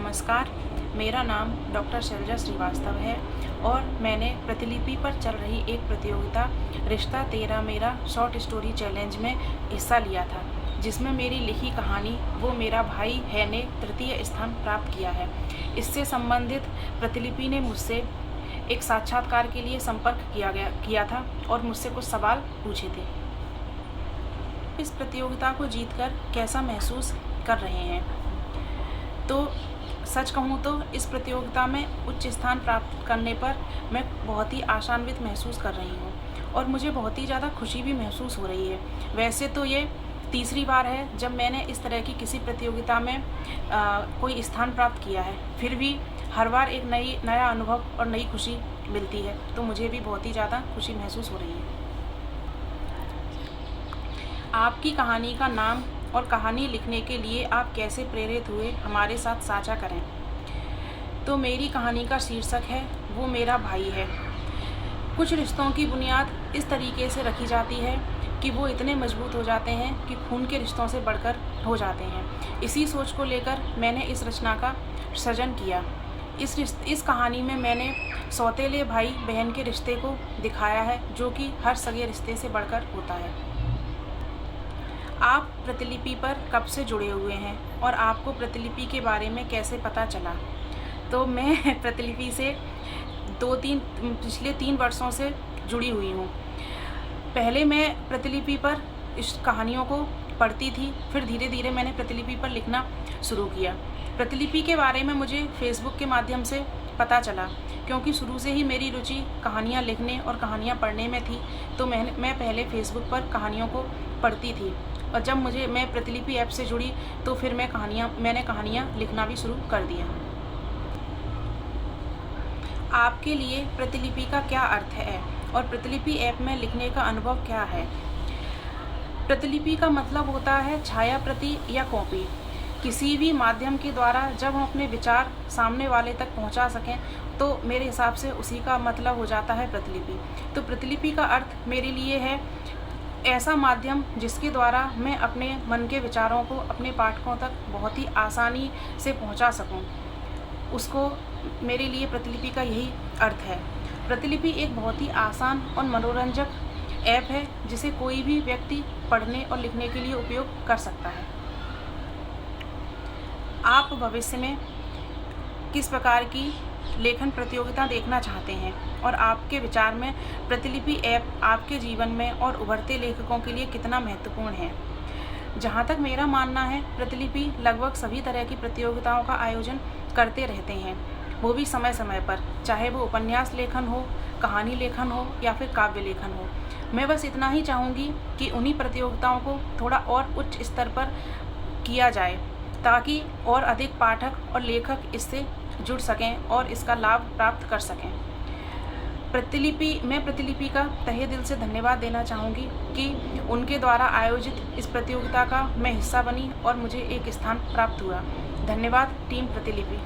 नमस्कार, मेरा नाम डॉक्टर शैलजा श्रीवास्तव है और मैंने प्रतिलिपि पर चल रही एक प्रतियोगिता रिश्ता तेरा मेरा शॉर्ट स्टोरी चैलेंज में हिस्सा लिया था, जिसमें मेरी लिखी कहानी वो मेरा भाई है ने तृतीय स्थान प्राप्त किया है। इससे संबंधित प्रतिलिपि ने मुझसे एक साक्षात्कार के लिए संपर्क किया था और मुझसे कुछ सवाल पूछे थे। इस प्रतियोगिता को जीतकर कैसा महसूस कर रहे हैं? तो सच कहूँ तो इस प्रतियोगिता में उच्च स्थान प्राप्त करने पर मैं बहुत ही आशान्वित महसूस कर रही हूँ और मुझे बहुत ही ज़्यादा खुशी भी महसूस हो रही है। वैसे तो ये तीसरी बार है जब मैंने इस तरह की किसी प्रतियोगिता में कोई स्थान प्राप्त किया है, फिर भी हर बार एक नया अनुभव और नई खुशी मिलती है, तो मुझे भी बहुत ही ज़्यादा खुशी महसूस हो रही है। आपकी कहानी का नाम और कहानी लिखने के लिए आप कैसे प्रेरित हुए, हमारे साथ साझा करें। तो मेरी कहानी का शीर्षक है वो मेरा भाई है। कुछ रिश्तों की बुनियाद इस तरीके से रखी जाती है कि वो इतने मजबूत हो जाते हैं कि खून के रिश्तों से बढ़कर हो जाते हैं। इसी सोच को लेकर मैंने इस रचना का सृजन किया। इस कहानी में मैंने सौतेले भाई बहन के रिश्ते को दिखाया है, जो कि हर सगे रिश्ते से बढ़कर होता है। आप प्रतिलिपि पर कब से जुड़े हुए हैं और आपको प्रतिलिपि के बारे में कैसे पता चला? तो मैं प्रतिलिपि से पिछले 3 वर्षों से जुड़ी हुई हूँ। पहले मैं प्रतिलिपि पर इस कहानियों को पढ़ती थी, फिर धीरे धीरे मैंने प्रतिलिपि पर लिखना शुरू किया। प्रतिलिपि के बारे में मुझे फेसबुक के माध्यम से पता चला, क्योंकि शुरू से ही मेरी रुचि कहानियाँ लिखने और कहानियाँ पढ़ने में थी। तो मैं पहले फेसबुक पर कहानियों को पढ़ती थी और जब मैं प्रतिलिपि ऐप से जुड़ी तो फिर मैंने कहानियाँ लिखना भी शुरू कर दिया। आपके लिए प्रतिलिपि का क्या अर्थ है और प्रतिलिपि ऐप में लिखने का अनुभव क्या है? प्रतिलिपि का मतलब होता है छाया प्रति या कॉपी। किसी भी माध्यम के द्वारा जब हम अपने विचार सामने वाले तक पहुंचा सकें तो मेरे हिसाब से उसी का मतलब हो जाता है प्रतिलिपि। तो प्रतिलिपि का अर्थ मेरे लिए है ऐसा माध्यम जिसके द्वारा मैं अपने मन के विचारों को अपने पाठकों तक बहुत ही आसानी से पहुंचा सकूं। उसको मेरे लिए प्रतिलिपि का यही अर्थ है। प्रतिलिपि एक बहुत ही आसान और मनोरंजक ऐप है जिसे कोई भी व्यक्ति पढ़ने और लिखने के लिए उपयोग कर सकता है। आप भविष्य में किस प्रकार की लेखन प्रतियोगिता देखना चाहते हैं और आपके विचार में प्रतिलिपि ऐप आपके जीवन में और उभरते लेखकों के लिए कितना महत्वपूर्ण है? जहाँ तक मेरा मानना है, प्रतिलिपि लगभग सभी तरह की प्रतियोगिताओं का आयोजन करते रहते हैं, वो भी समय समय पर, चाहे वो उपन्यास लेखन हो, कहानी लेखन हो या फिर काव्य लेखन हो। मैं बस इतना ही चाहूँगी कि उन्हीं प्रतियोगिताओं को थोड़ा और उच्च स्तर पर किया जाए, ताकि और अधिक पाठक और लेखक इससे जुड़ सकें और इसका लाभ प्राप्त कर सकें। मैं प्रतिलिपि का तहे दिल से धन्यवाद देना चाहूँगी कि उनके द्वारा आयोजित इस प्रतियोगिता का मैं हिस्सा बनी और मुझे एक स्थान प्राप्त हुआ। धन्यवाद टीम प्रतिलिपि।